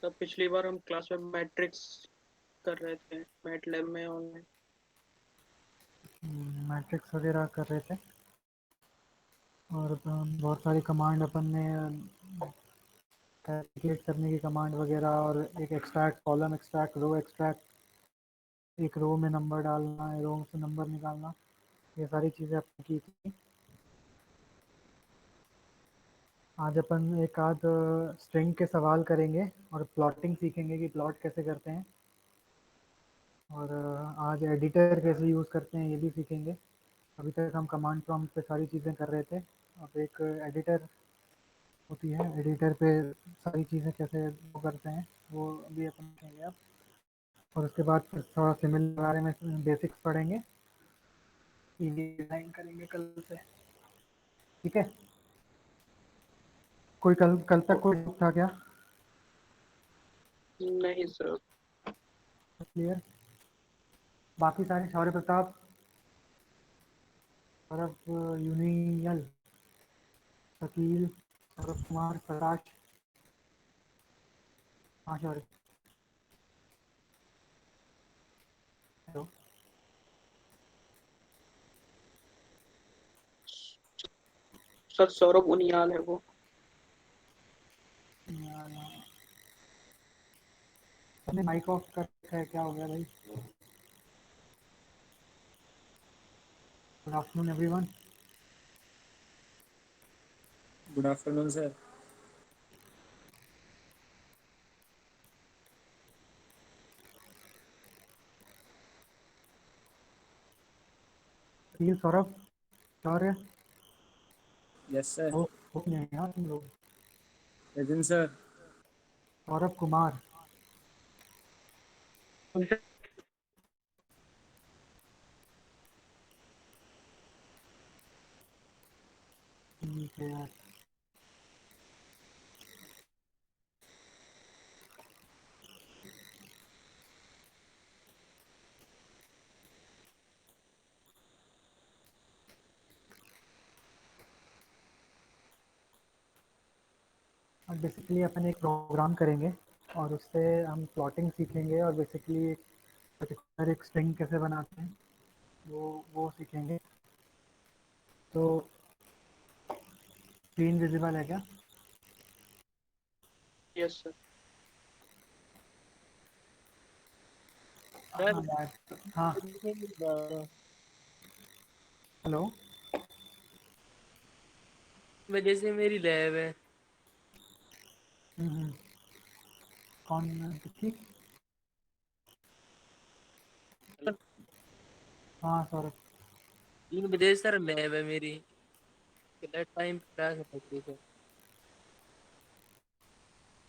तब पिछली बार हम क्लास में मैट्रिक्स कर रहे थे मैट लैब में ऑनलाइन। मैट्रिक्स वगैरह कर रहे थे और बहुत सारी कमांड अपन ने कैलकुलेट करने की कमांड वगैरह और एक एक्सट्रैक्ट कॉलम एक्सट्रैक्ट रो एक्सट्रैक्ट एक रो में नंबर डालना रो से नंबर निकालना ये सारी चीज़ें अपन की थी। आज अपन एक आध स्ट्रिंग के सवाल करेंगे और प्लॉटिंग सीखेंगे कि प्लॉट कैसे करते हैं और आज एडिटर कैसे यूज़ करते हैं ये भी सीखेंगे। अभी तक हम कमांड प्रॉम्प्ट पे सारी चीज़ें कर रहे थे। अब एक एडिटर होती है एडिटर पे सारी चीज़ें कैसे वो करते हैं वो भी अपन सीखेंगे अब। और उसके बाद फिर थोड़ा सिमिल के बारे में बेसिक्स पढ़ेंगे डिज़ाइन करेंगे कल से। ठीक है कोई कल कल तक कोई doubt था क्या? नहीं सर। क्लियर बाकी सारे शौर्य प्रताप सौरभ यूनियल शकील सौरभ कुमार प्रकाश हाँ शौर्य हेलो सर सौरभ उनियाल है वो। हमने माइक ऑफ कर रखा है क्या हो गया भाई? Good afternoon everyone. Good afternoon sir. Shakeel Saurabh Shaurya yes sir. हो नहीं है यार तुम लोग। लेकिन सर सौरभ कुमार ठीक है यार। और बेसिकली अपन एक प्रोग्राम करेंगे और उससे हम प्लॉटिंग सीखेंगे और बेसिकली पर्टिकुलर एक स्ट्रिंग कैसे बनाते हैं वो सीखेंगे। तो स्क्रीन विजिबल है क्या? Yes sir. हाँ सर यार हाँ हेलो वजह से मेरी लैब है। हम्म, कौन ठीक हाँ सौरभ 3 बजे सर लैब है मेरी। टाइम पे क्लास है सर।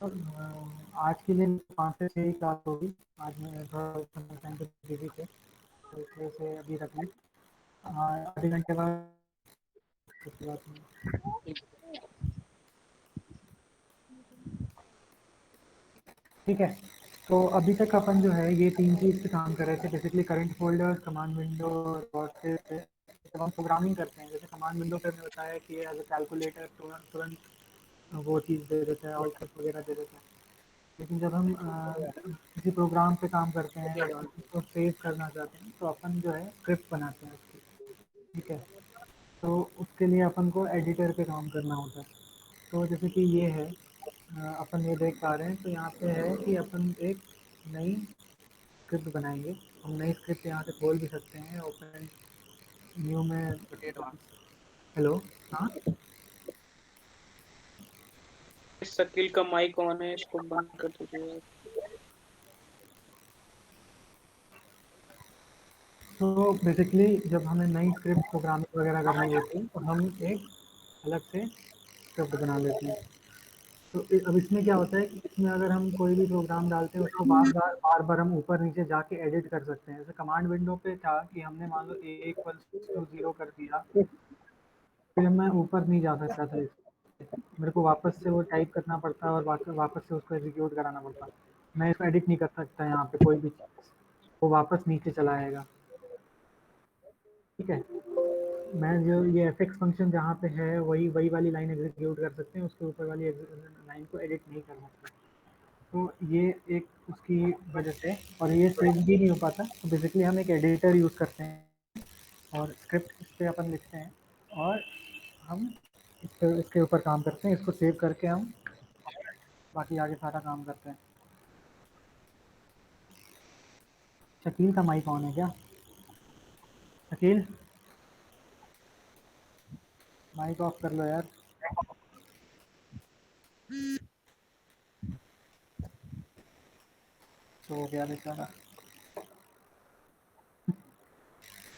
तो, आज के लिए 5 से 6 ही क्लास होगी। आज मैं थोड़ा टाइम पे बिजी थे तो इस वजह से अभी रख ली। आधे घंटे बाद उसके बाद ठीक है। तो अभी तक अपन जो है ये 3 चीज़ पे काम कर रहे थे basically current folder command window और फिर जब हम प्रोग्रामिंग करते हैं जैसे कमांड विंडो पे हमने बताया कि एज अ कैलकुलेटर तुरंत तुरंत वो चीज़ दे देता है आउटपुट वगैरह दे देता है। लेकिन जब हम किसी प्रोग्राम पे काम करते हैं और उसको सेव करना चाहते हैं तो अपन जो है स्क्रिप्ट बनाते हैं उसकी। ठीक है तो उसके लिए अपन को एडिटर पे काम करना होता है। तो जैसे कि ये है अपन ये देख पा रहे हैं तो यहाँ पे है कि अपन एक नई स्क्रिप्ट बनाएंगे। हम नई स्क्रिप्ट यहाँ से खोल भी सकते हैं ओपन न्यू में। हेलो हाँ शकील का माइक ऑन है, इसको बंद कर दीजिए। तो बेसिकली जब हमें नई स्क्रिप्ट प्रोग्रामिंग वगैरह करनी होती है तो हम एक अलग से स्क्रिप्ट बना लेते हैं। तो अब इसमें क्या होता है कि इसमें अगर हम कोई भी प्रोग्राम डालते हैं उसको बार बार हम ऊपर नीचे जाके एडिट कर सकते हैं। जैसे कमांड विंडो पे था कि हमने मान लो ए इक्वल्स टू 0 कर दिया फिर मैं ऊपर नहीं जा सकता था। मेरे को वापस से वो टाइप करना पड़ता और वापस से उसको एग्जीक्यूट कराना पड़ता। मैं इसको एडिट नहीं कर सकता यहाँ पे कोई भी चीज़ वो वापस नीचे चला आएगा। ठीक है मैं जो ये एफ एक्स फंक्शन जहाँ पे है वही वही वाली लाइन एग्जीक्यूट कर सकते हैं उसके ऊपर वाली लाइन को एडिट नहीं कर सकते। तो ये एक उसकी वजह से, और ये सेव भी नहीं हो पाता। तो बेसिकली हम एक एडिटर यूज़ करते हैं और स्क्रिप्ट इस पर अपन लिखते हैं और हम इसके ऊपर काम करते हैं। इसको सेव करके हम बाकी आगे सारा काम करते हैं। शकील का माइक ऑन है क्या? शकील माइक ऑफ कर लो यार। तो हो गया बेचारा।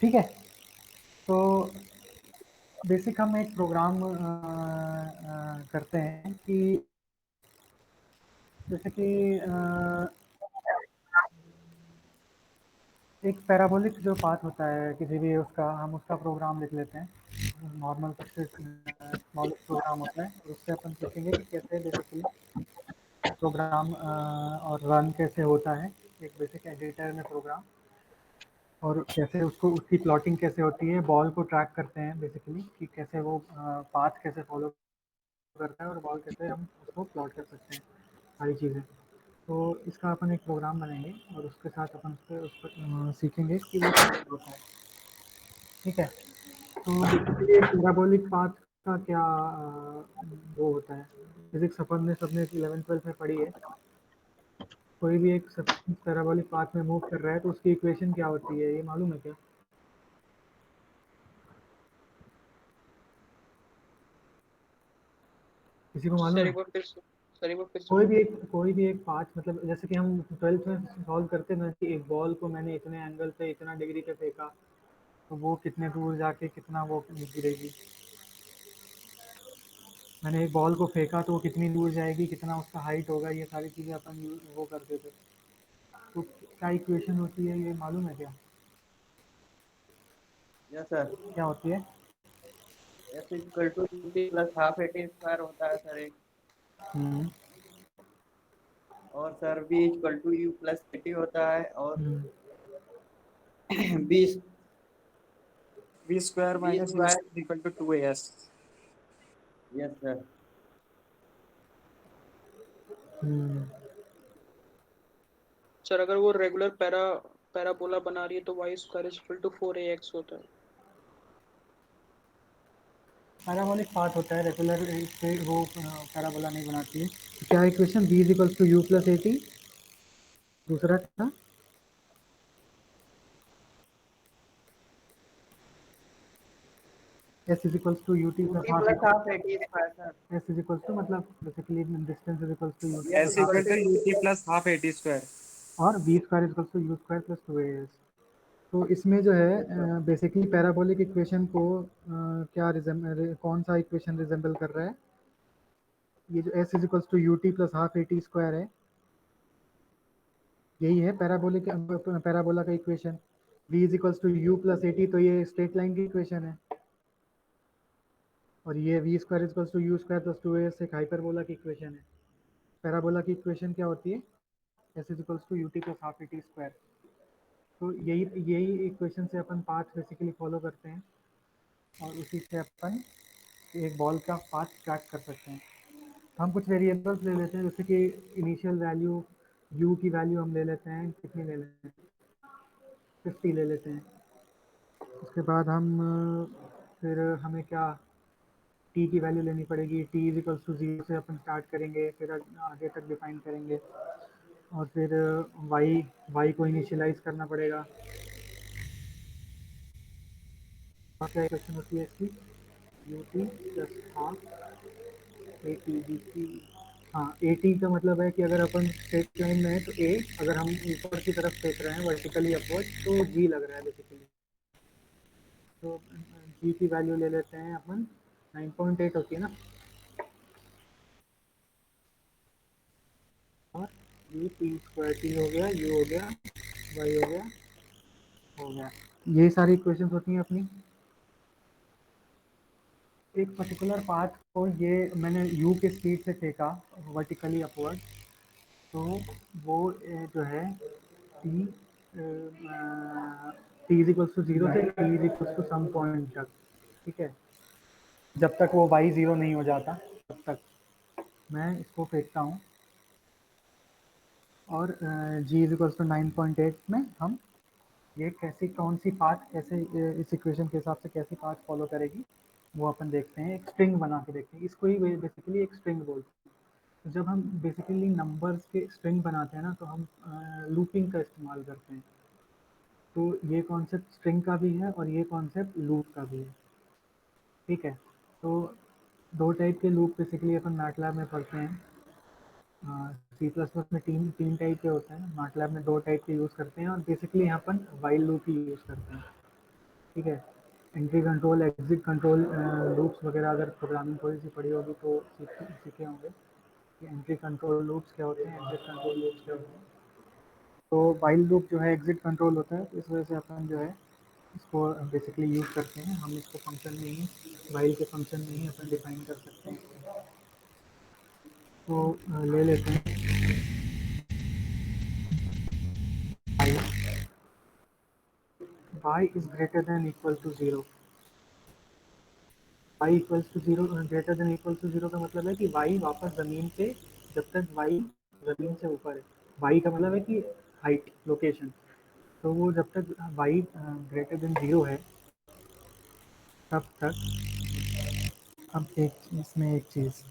ठीक है, तो बेसिक हम एक प्रोग्राम करते हैं कि जैसे कि एक पैराबोलिक जो पाथ होता है किसी भी उसका, हम उसका प्रोग्राम लिख लेते हैं। नॉर्मल सबसे स्मॉल प्रोग्राम होता है, और उससे अपन सीखेंगे कि कैसे बेसिकली प्रोग्राम और रन कैसे होता है एक बेसिक एडिटर में प्रोग्राम, और कैसे उसको उसकी प्लॉटिंग कैसे होती है। बॉल को ट्रैक करते हैं बेसिकली कि कैसे वो पाथ कैसे फॉलो करता है और बॉल कैसे हम उसको प्लॉट कर सकते हैं, सारी चीज़ें। तो इसका अपन एक प्रोग्राम बनाएंगे और उसके साथ अपन उस पर सीखेंगे कि वो कैसे होता है। ठीक है, तो बेसिकली पैराबोलिक पाथ का क्या वो होता है। फिजिक्स अपन ने सबने 11th 12th में पढ़ी है। कोई भी एक सब्सटेंस पैराबोलिक पाथ में मूव कर रहा है तो उसकी इक्वेशन क्या होती है, ये मालूम है क्या? किसी को मालूम सर है? एक बार फिर से, सर एक बार फिर से कोई बोलिए। भी एक पाथ, मतलब जैसे कि हम 12th में सॉल्व करते हैं कि एक बॉल को मैंने इतने एंगल पे इतना डिग्री पे फेंका, तो वो कितने दूर जाके कितना वो गिरेगी। मैंने एक बॉल को फेंका तो वो कितनी दूर जाएगी, कितना उसका हाइट होगा, ये सारी चीज़ें अपन वो करते थे। तो क्या इक्वेशन होती है, ये मालूम है क्या? Yes sir. क्या होती है? S equal to u t plus half a t square होता है सर एक, हम्म, और sir v equal to u plus a t होता है, और hmm, v v square v minus u square. Equal to 2as। Yes sir. Hmm. Sir अगर वो regular parabola बना रही है तो y square is equal to 4ax होता है। पैराबोलिक पाथ होता है, रेगुलर से वो पैराबोला नहीं बनाती है। तो क्या equation? V is equals to u plus a t, दूसरा था s is equals to u t plus u t half plus a t. Half a t square sir. S is equals to मतलब basically distance is equals to u t yes plus s half equal equal to to a t, u t plus half a t square. और v square is equals to u square plus two a s. तो इसमें जो है basically parabolic equation को कौन सा equation resemble कर रहा है? ये जो s is equals to u t plus half a t square है, यही है पैराबोला का equation. v is equals to u plus a t, तो ये स्ट्रेट लाइन की इक्वेशन है। और ये v square is equals to u square plus two s एक हाइपरबोला की इक्वेशन है। पैराबोला की इक्वेशन क्या होती है? S is equals to u t plus half a t square. तो यही यही इक्वेशन से अपन पाथ बेसिकली फॉलो करते हैं, और उसी से अपन एक बॉल का पाथ ट्रैक कर सकते हैं। तो हम कुछ वेरिएबल्स ले लेते हैं, जैसे कि इनिशियल वैल्यू u की वैल्यू हम ले लेते हैं, कितनी ले लेते हैं? 50 ले लेते हैं। उसके बाद हम फिर हमें क्या t की वैल्यू लेनी पड़ेगी। t इज इक्वल्स टू 0 से अपन स्टार्ट करेंगे, फिर आगे तक डिफाइन करेंगे, और फिर y को इनिशियलाइज करना पड़ेगा। और क्या इक्वेशन होती है इसकी? U t plus half a t b c. हाँ, ए टी का मतलब है कि अगर अपन स्ट्रेट लाइन में है तो ए, अगर हम ऊपर की तरफ देख रहे हैं वर्टिकली अपवर्ड तो जी लग रहा है बेसिकली। तो जी की वैल्यू ले लेते हैं अपन, 9.8 होती है ना, और यू टी स्क्वायर टी हो गया, यू हो गया, वाई हो गया। ये सारी इक्वेशंस होती हैं अपनी। एक पर्टिकुलर पाथ को ये मैंने u के स्पीड से फेंका वर्टिकली अपवर्ड, तो वो जो है t t is equals to 0 से t is equals to some point तक, ठीक है, जब तक वो y 0 नहीं हो जाता तब तक मैं इसको फेंकता हूँ। और g इज इक्वल्स टू 9.8 में हम ये कैसी कौन सी पाथ कैसे इस इक्वेशन के हिसाब से कैसी पाथ फॉलो करेगी वो अपन देखते हैं, एक स्ट्रिंग बना के देखते हैं। इसको ही बेसिकली एक स्ट्रिंग बोलते हैं। तो जब हम बेसिकली नंबर्स के स्ट्रिंग बनाते हैं ना तो हम लूपिंग का इस्तेमाल करते हैं। तो ये कॉन्सेप्ट स्ट्रिंग का भी है और ये कॉन्सेप्ट लूप का भी है। ठीक है, तो दो टाइप के लूप बेसिकली अपन मैटलैब में पढ़ते हैं। सी प्लस प्लस में तीन तीन टाइप के होते हैं, मैटलैब में दो टाइप के यूज़ करते हैं और बेसिकली यहाँ अपन वाइल लूप ही यूज़ करते हैं। ठीक है, entry control exit control loops वगैरह अगर प्रोग्रामिंग थोड़ी सी पढ़ी होगी तो सीखे होंगे कि एंट्री कंट्रोल लूप्स क्या होते हैं, एग्जिट कंट्रोल लूप्स क्या होते हैं। तो वाइल लूप जो है एग्जिट कंट्रोल होता है, तो इस वजह से अपन जो है इसको बेसिकली यूज़ करते हैं। हम इसको फंक्शन में ही वाइल के फंक्शन में ही अपन डिफाइन कर सकते हैं। तो ले लेते हैं y is greater than equal to 0। y equals to 0 greater than equal to 0 का मतलब है कि y वापस ज़मीन पे, जब तक y ज़मीन से ऊपर है, y का मतलब है कि हाइट लोकेशन, तो वो जब तक y ग्रेटर देन 0 है तब तक। अब एक इसमें एक चीज़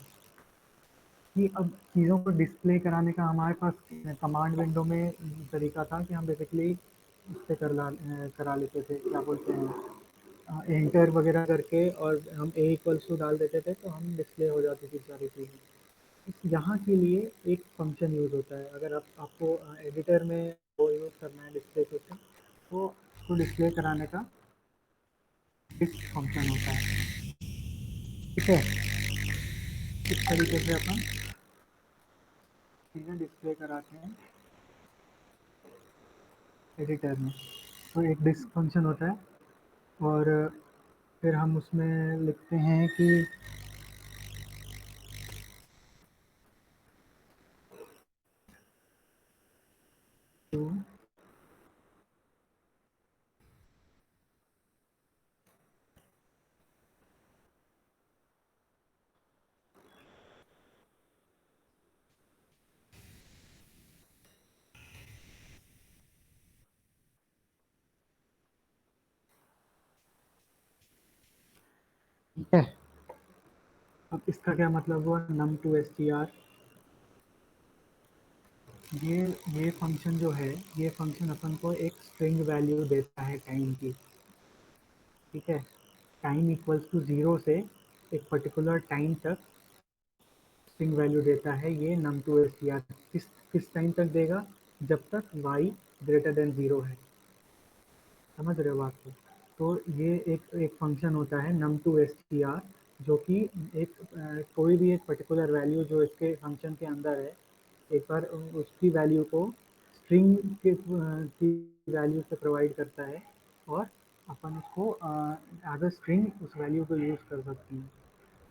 कि अब चीज़ों को डिस्प्ले कराने का हमारे पास कमांड विंडो में तरीका था कि हम बेसिकली उस पर करा लेते थे, क्या बोलते हैं, एंटर वगैरह करके और हम ए इक्वल्स टू डाल देते थे तो हम डिस्प्ले हो जाती थी सारी चीज़ें। यहाँ के लिए एक फंक्शन यूज़ होता है। अगर आपको एडिटर में वो यूज़ करना है डिस्प्ले सिस्टम, तो उसको डिस्प्ले कराने का डिस्क फंक्शन होता है। ठीक है, इस तरीके से अपन चीज़ें डिस्प्ले कराते हैं एडिटर में। तो एक डिस्क फंक्शन होता है और फिर हम उसमें लिखते हैं कि ठीक है, अब इसका क्या मतलब हुआ, num2str। ये फंक्शन जो है, ये फंक्शन अपन को एक स्ट्रिंग वैल्यू देता है टाइम की। ठीक है, टाइम इक्वल्स टू 0 से एक पर्टिकुलर टाइम तक स्ट्रिंग वैल्यू देता है ये num2str। किस टाइम तक देगा, जब तक y ग्रेटर देन 0 है। समझ रहे हो बात को? तो ये एक फंक्शन होता है num2str जो कि एक कोई भी एक पर्टिकुलर वैल्यू जो इसके फंक्शन के अंदर है, एक बार उसकी वैल्यू को स्ट्रिंग की वैल्यू से प्रोवाइड करता है और अपन उसको एज अ स्ट्रिंग उस वैल्यू को यूज़ कर सकते हैं।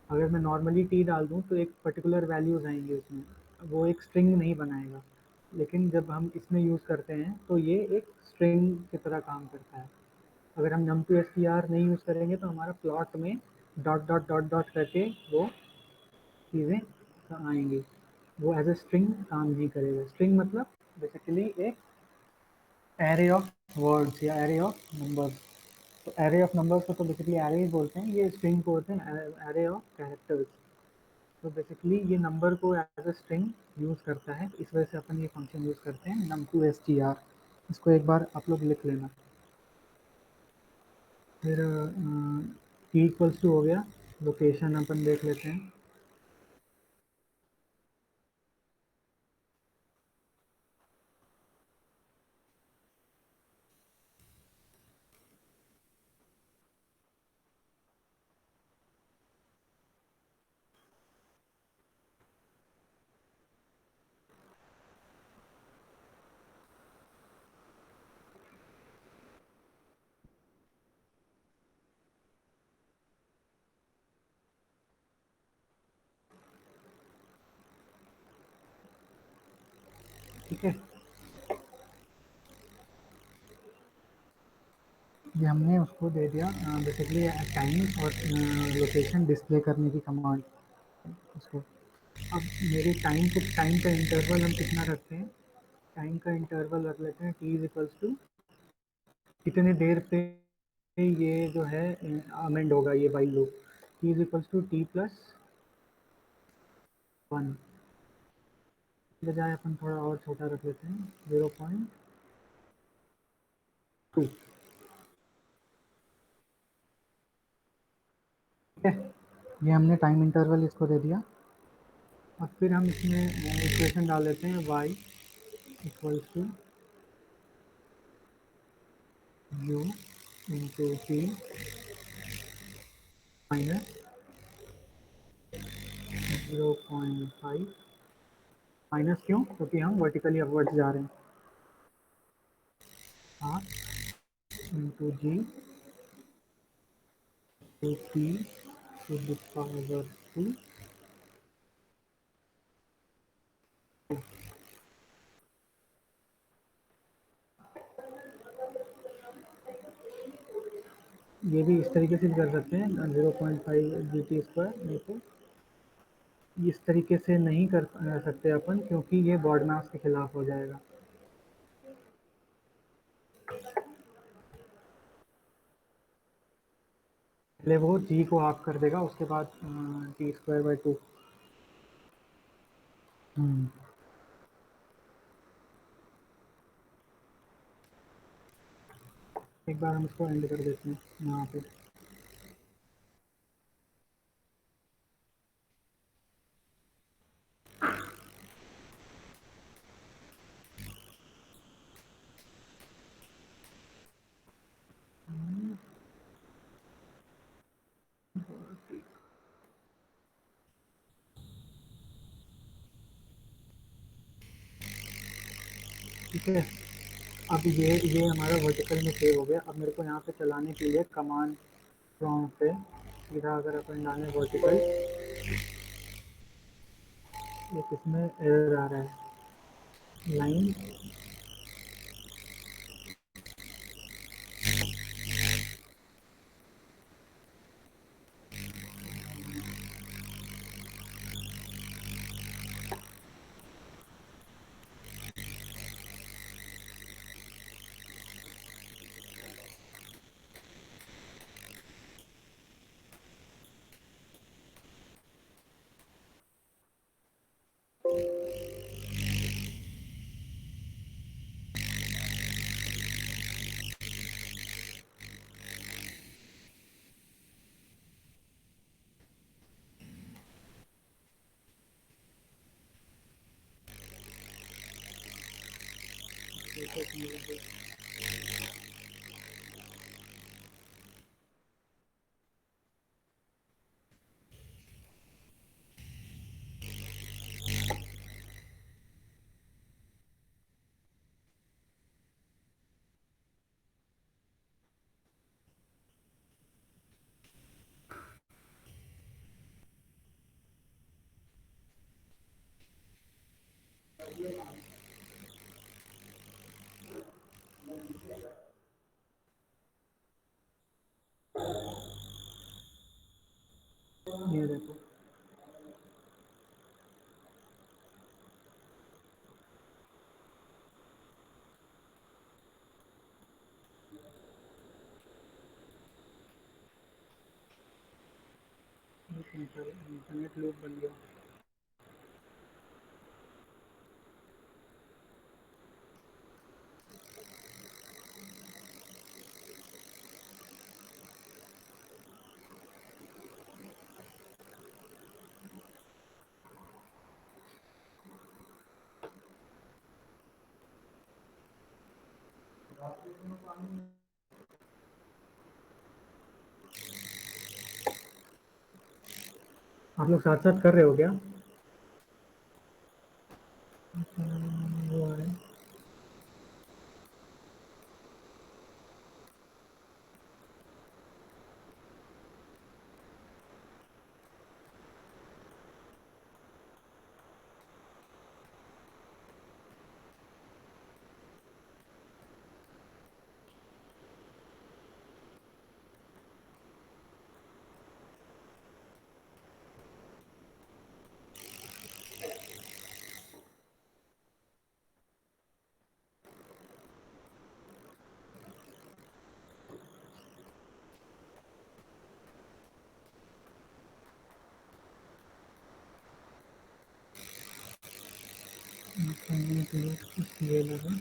अगर मैं नॉर्मली टी डाल दूँ तो एक पर्टिकुलर वैल्यूज़ आएंगे उसमें, वो एक स्ट्रिंग नहीं बनाएगा। लेकिन जब हम इसमें यूज़ करते हैं तो ये एक स्ट्रिंग की तरह काम करता है। अगर हम num2str नहीं यूज़ करेंगे तो हमारा प्लॉट में डॉट डॉट डॉट डॉट करके वो चीज़ें आएंगी, वो एज ए स्ट्रिंग काम नहीं करेगा। स्ट्रिंग मतलब बेसिकली एक एरे ऑफ वर्ड्स या एरे ऑफ नंबर्स। तो एरे ऑफ नंबर्स को तो बेसिकली एरे ही बोलते हैं, ये स्ट्रिंग को बोलते हैं एरे ऑफ कैरेक्टर्स। तो बेसिकली ये नंबर को एज ए स्ट्रिंग यूज़ करता है, इस वजह से अपन ये फंक्शन यूज़ करते हैं num2str। इसको एक बार आप लोग लिख लेना। फिर t इक्वल्स टू हो गया, लोकेशन अपन देख लेते हैं। ठीक है, ये हमने उसको दे दिया बेसिकली टाइम और लोकेशन डिस्प्ले करने की कमांड उसको। अब मेरे टाइम का इंटरवल हम कितना रखते हैं, टाइम का इंटरवल रख लेते हैं t इज इक्वल्स टू कितने देर पे ये जो है अमेंड होगा ये while loop, t is equals to t plus 1, बजाय अपन थोड़ा और छोटा रख लेते हैं 0.2। ठीक है, ये हमने टाइम इंटरवल इसको दे दिया। और फिर हम इसमें इक्वेशन डाल लेते हैं y equals to u into t minus 0.5, minus क्यों? क्योंकि हम वर्टिकली अपवर्ड्स जा रहे हैं, half into g to t to the power 2। ये भी इस तरीके से भी कर सकते हैं 0.5 जी टी स्क्वायर, नहीं तो इस तरीके से नहीं कर सकते अपन क्योंकि ये बॉड मास के खिलाफ हो जाएगा। पहले वो जी को हाफ कर देगा, उसके बाद टी स्क्वायर बाई 2। एक बार हम इसको एंड कर देते हैं यहाँ पे। ठीक है, अब ये हमारा वर्टिकल में सेव हो गया। अब मेरे को यहाँ पे चलाने के लिए कमांड प्रॉम्प्ट पे सीधा अगर अपन डालें वर्टिकल, ये किसमें एरर आ रहा है, लाइन ये देखो। इंटरनेट लूप बन गया। आप लोग साथ साथ कर रहे हो क्या? वो आ रहा है। C11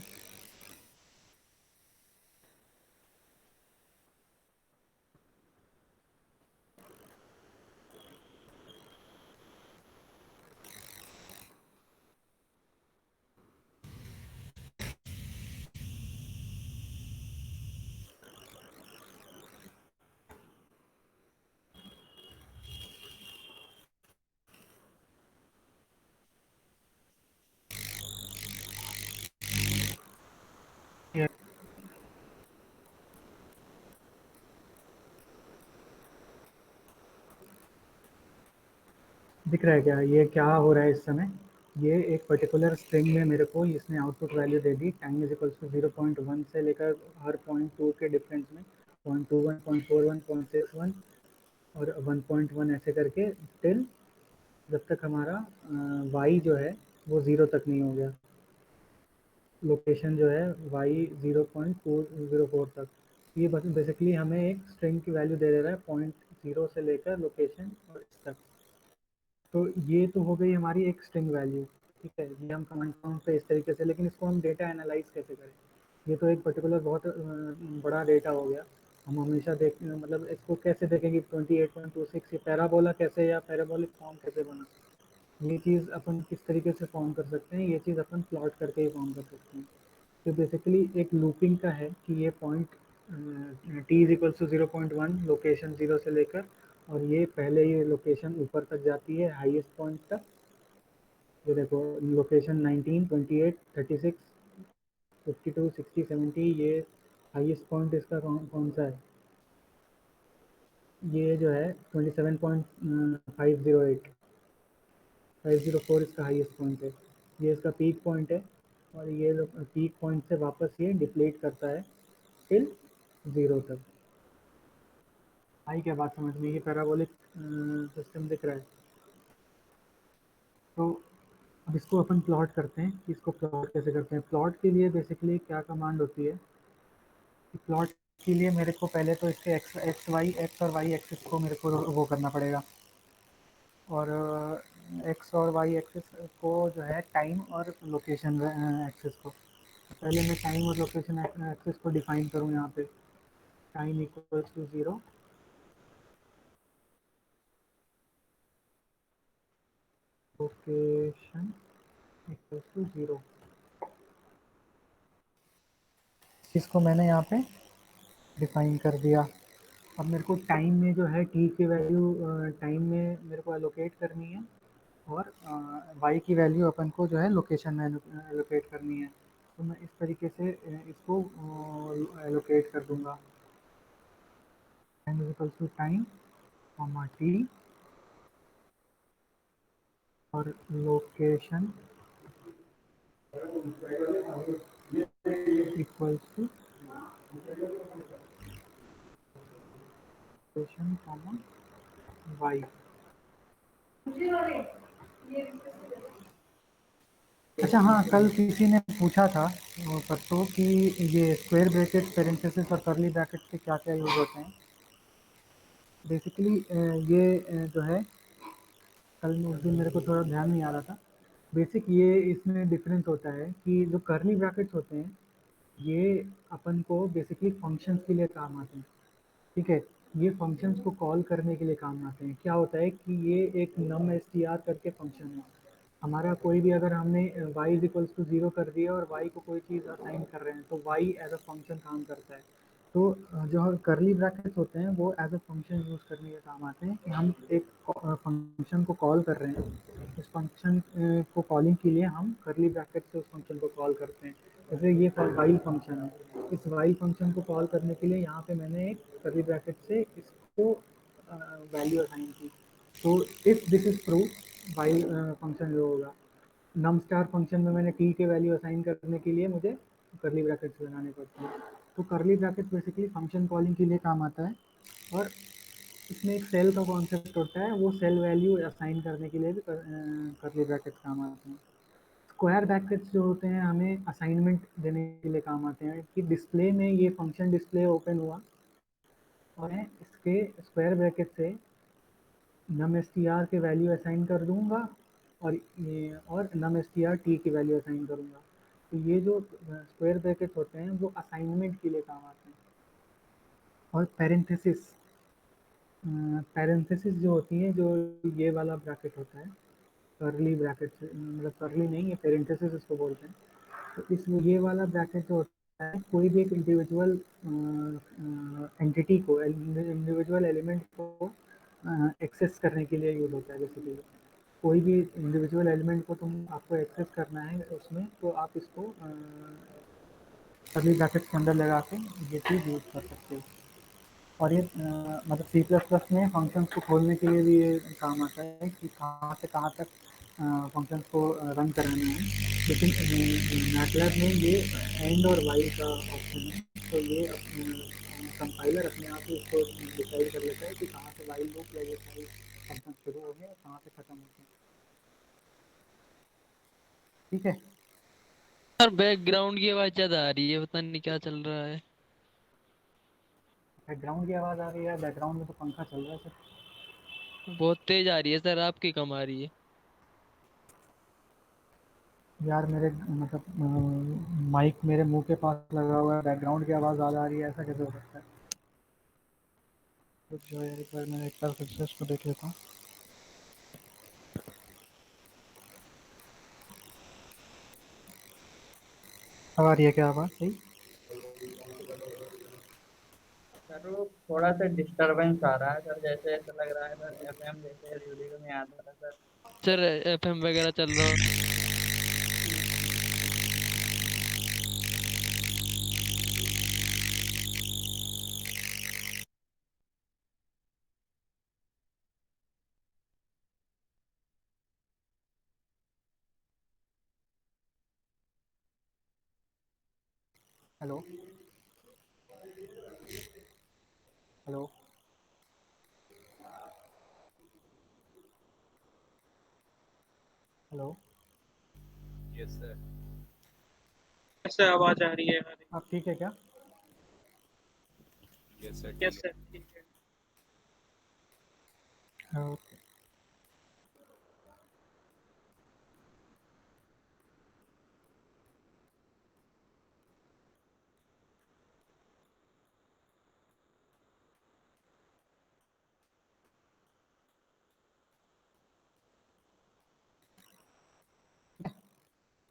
दिख रहा है क्या? ये क्या हो रहा है इस समय? ये एक पर्टिकुलर स्ट्रिंग में मेरे को इसने आउटपुट वैल्यू दे दी, टाइम इज इक्वल्स टू 0.1 से लेकर हर 0.2 के डिफरेंस में 0.21, 0.41, 0.61 और 1.1 ऐसे करके टिल जब तक हमारा y जो है वो 0 तक नहीं हो गया, लोकेशन जो है y 0.404 तक। ये बेसिकली हमें एक स्ट्रिंग की वैल्यू दे रहा है 0.0 से लेकर लोकेशन और इस तक। तो ये तो हो गई हमारी एक स्ट्रिंग वैल्यू, ठीक है, ये हम कमांड प्रॉम्प्ट पे इस तरीके से, लेकिन इसको हम डेटा एनालाइज कैसे करें? ये तो एक पर्टिकुलर बहुत बड़ा डेटा हो गया। हम हमेशा देख मतलब इसको कैसे देखेंगे 28.26 ये पैराबोला कैसे या पैराबोलिक फॉर्म कैसे बना, ये चीज़ अपन किस तरीके से फॉर्म कर सकते हैं, ये चीज़ अपन प्लॉट करके ही फॉर्म कर सकते हैं। तो बेसिकली एक लूपिंग का है कि ये point t is equals to 0.1 location 0 से लेकर, और ये पहले ये लोकेशन ऊपर तक जाती है हाईएस्ट पॉइंट तक। ये देखो लोकेशन 19, 28, 36, 52, 60, 70, ये हाईएस्ट पॉइंट इसका कौन सा है? ये जो है 27.508 504 इसका हाईएस्ट पॉइंट है, ये इसका पीक पॉइंट है, और ये पीक पॉइंट से वापस ये डिप्लीट करता है टिल 0 तक। आई क्या बात समझ में? ये पैराबोलिक सिस्टम दिख रहा है। तो अब इसको अपन प्लॉट करते हैं कि इसको प्लॉट कैसे करते हैं। प्लॉट के लिए बेसिकली क्या कमांड होती है कि प्लॉट के लिए मेरे को पहले तो इसके एक्स और वाई एक्सिस को मेरे को वो करना पड़ेगा, और एक्स और वाई एक्सिस को जो है टाइम और लोकेशन एक्सिस को, पहले मैं टाइम और लोकेशन एक्सिस को डिफाइन करूँ यहाँ पे। Time equals to 0, location equals to 0, इसको मैंने यहाँ पे डिफाइन कर दिया। अब मेरे को टाइम में जो है t की वैल्यू टाइम में मेरे को एलोकेट करनी है, और y की वैल्यू अपन को जो है लोकेशन में एलोकेट करनी है। तो मैं इस तरीके से इसको एलोकेट कर दूंगा, time is equals to time comma t और location equals to location comma y। अच्छा हाँ, कल किसी ने पूछा था परसों कि ये स्क्वायर ब्रैकेट, पेरेंथेसिस और कर्ली ब्रैकेट के क्या क्या यूज होते हैं। बेसिकली ये जो है कल में उस दिन मेरे को थोड़ा ध्यान नहीं आ रहा था। बेसिक ये इसमें डिफरेंस होता है कि जो कर्ली ब्रैकेट्स होते हैं ये अपन को बेसिकली फंक्शंस के लिए काम आते हैं, ठीक है। ये फंक्शंस को कॉल करने के लिए काम आते हैं। क्या होता है कि ये एक नम एस टी आर करके फंक्शन है हमारा, कोई भी अगर हमने y इज इक्वल्स टू 0 कर दिया और y को कोई चीज़ असाइन कर रहे हैं तो y एज अ फंक्शन काम करता है। तो जो कर्ली ब्रैकेट्स होते हैं वो एज अ फंक्शन यूज़ करने के काम आते हैं कि हम एक फंक्शन को कॉल कर रहे हैं, इस फंक्शन को कॉलिंग के लिए हम कर्ली ब्रैकेट से उस फंक्शन को कॉल करते हैं। जैसे ये वाइल फंक्शन है, इस वाइल फंक्शन को कॉल करने के लिए यहाँ पे मैंने एक कर्ली ब्रैकेट से इसको वैल्यू असाइन की। तो if this is true while function जो होगा, नम स्टार फंक्शन में मैंने t के वैल्यू असाइन करने के लिए मुझे कर्ली ब्रैकेट्स लगाने पड़ते हैं। तो curly bracket basically function calling के लिए काम आता है, और इसमें एक सेल का कॉन्सेप्ट होता है, वो सेल वैल्यू असाइन करने के लिए भी कर्ली ब्रैकेट्स काम आते हैं। स्क्वायर ब्रैकेट्स जो होते हैं हमें असाइनमेंट देने के लिए काम आते हैं कि डिस्प्ले में ये फंक्शन डिस्प्ले ओपन हुआ और मैं इसके स्क्वायर ब्रैकेट से num str के वैल्यू असाइन कर दूंगा, और ये और नम str t की वैल्यू असाइन करूँगा। तो ये जो स्क्वायर ब्रैकेट होते हैं वो असाइनमेंट के लिए काम आते हैं। और पैरेंथेसिस जो होती है, जो ये वाला ब्रैकेट होता है, कर्ली ब्रैकेट से मतलब कर्ली नहीं, ये पैरेंथेसिस इसको बोलते हैं। तो इस ये वाला ब्रैकेट जो होता है कोई भी एक इंडिविजुअल एंटिटी को, इंडिविजुअल एलिमेंट को एक्सेस करने के लिए यूज होता है। बेसिकली कोई भी इंडिविजुअल एलिमेंट को आपको एक्सेस करना है उसमें, तो आप इसको कर्ली ब्रैकेट के अंदर लगा के ये चीज़ यूज कर सकते हो। और ये मतलब सी प्लस प्लस में फंक्शंस को खोलने के लिए भी ये काम आता है कि कहाँ से कहाँ तक फंक्शंस को रन कराना है। लेकिन मैटलैब में ये एंड और वाइल का ऑप्शन है, तो ये कंपाइलर अपने आप ही इसको डिसाइड कर लेता है कि कहाँ से वाइल लूप या ये सारी फंक्शन शुरू होंगे और कहाँ से खत्म होते हैं। ठीक है। सर बैकग्राउंड की आवाज ज्यादा आ रही है, पता नहीं क्या चल रहा है। बैकग्राउंड की आवाज़ आ रही है? बैकग्राउंड में तो पंखा चल रहा है सर। बहुत तेज आ रही है सर, आपकी कम आ रही है। यार मेरे मतलब माइक मेरे मुंह के पास लगा हुआ है, बैकग्राउंड की आवाज़ ज़्यादा आ रही है, ऐसा कैसे हो सकता है? तो जो है एक बार मैं एक बार फिर से इसको देख लेता हूँ। अब आ रही है क्या आवाज़ सही? सर वो थोड़ा सा डिस्टरबेंस आ रहा है सर, जैसे ऐसा लग रहा है सर एफएम जैसे रेडियो में आता था सर। सर एफएम वगैरह चल रहा हो। Hello hello hello. कैसे आवाज आ रही है हमारी? अब ठीक है क्या? यस सर, ठीक है। ओके।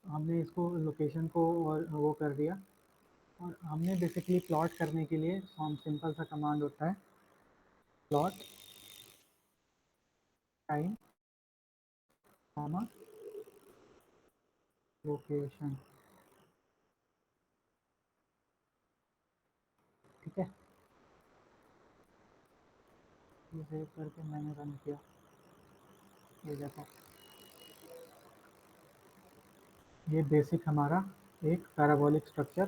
हमने इसको लोकेशन को और वो कर दिया, और हमने बेसिकली प्लॉट करने के लिए हम सिंपल सा कमांड होता है, प्लॉट टाइम कॉमा लोकेशन। ठीक है, ये सेव करके मैंने रन किया, ये देखो ये बेसिक हमारा एक पैराबोलिक स्ट्रक्चर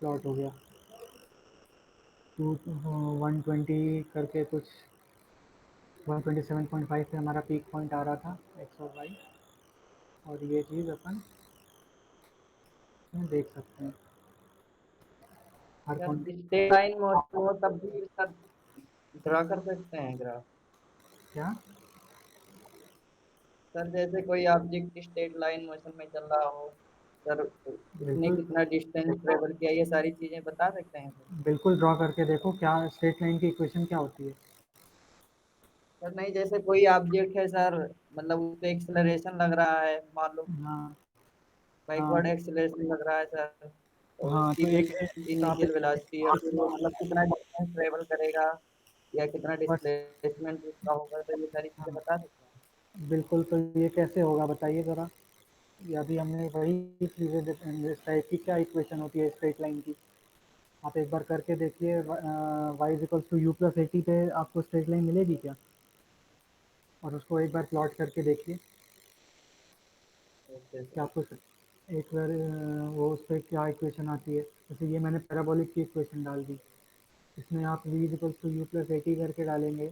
प्लॉट हो गया। 120 करके कुछ 127.5 पे हमारा पीक पॉइंट आ रहा था एक्स और वाई, और ये चीज़ अपन इसमें देख सकते हैं। हर sir point straight line motion हो तब भी सर ड्रा कर सकते हैं ग्राफ। क्या? सर जैसे कोई ऑब्जेक्ट स्ट्रेट लाइन मोशन में चल रहा हो सर, उसने बिल्कुल कितना डिस्टेंस ट्रेवल किया, ये सारी चीजें बता सकते हैं सर? बिल्कुल, ड्रॉ करके देखो क्या स्ट्रेट लाइन की इक्वेशन क्या होती है। सर नहीं, जैसे कोई ऑब्जेक्ट है सर, मतलब उस पे एक्सेलरेशन लग रहा है, मान लो हाँ हाँ बैकवर्ड एक्सेलरेशन लग रहा है सर, और हाँ, उसकी तो एक तो आप इनिशियल वेलोसिटी है, फिर वो मतलब कितना डिस्टेंस ट्रेवल करेगा या कितना बस डिस्प्लेसमेंट उसका होगा, तो ये सारी चीजें हाँ, बता सकते हैं? बिल्कुल। तो ये कैसे होगा बताइए ज़रा। ये अभी हमने वही चीज़ें इस टाइप की क्या इक्वेशन होती है स्ट्रेट लाइन की, आप एक बार करके देखिए। Y is equals to u plus 80 पे आपको स्ट्रेट लाइन मिलेगी क्या? और उसको एक बार प्लॉट करके देखिए ओके कि सर। आपको एक बार वो उस पर क्या इक्वेशन आती है। जैसे ये मैंने पैराबोलिक की इक्वेशन डाल दी, इसमें आप v is equals to u plus 80 करके डालेंगे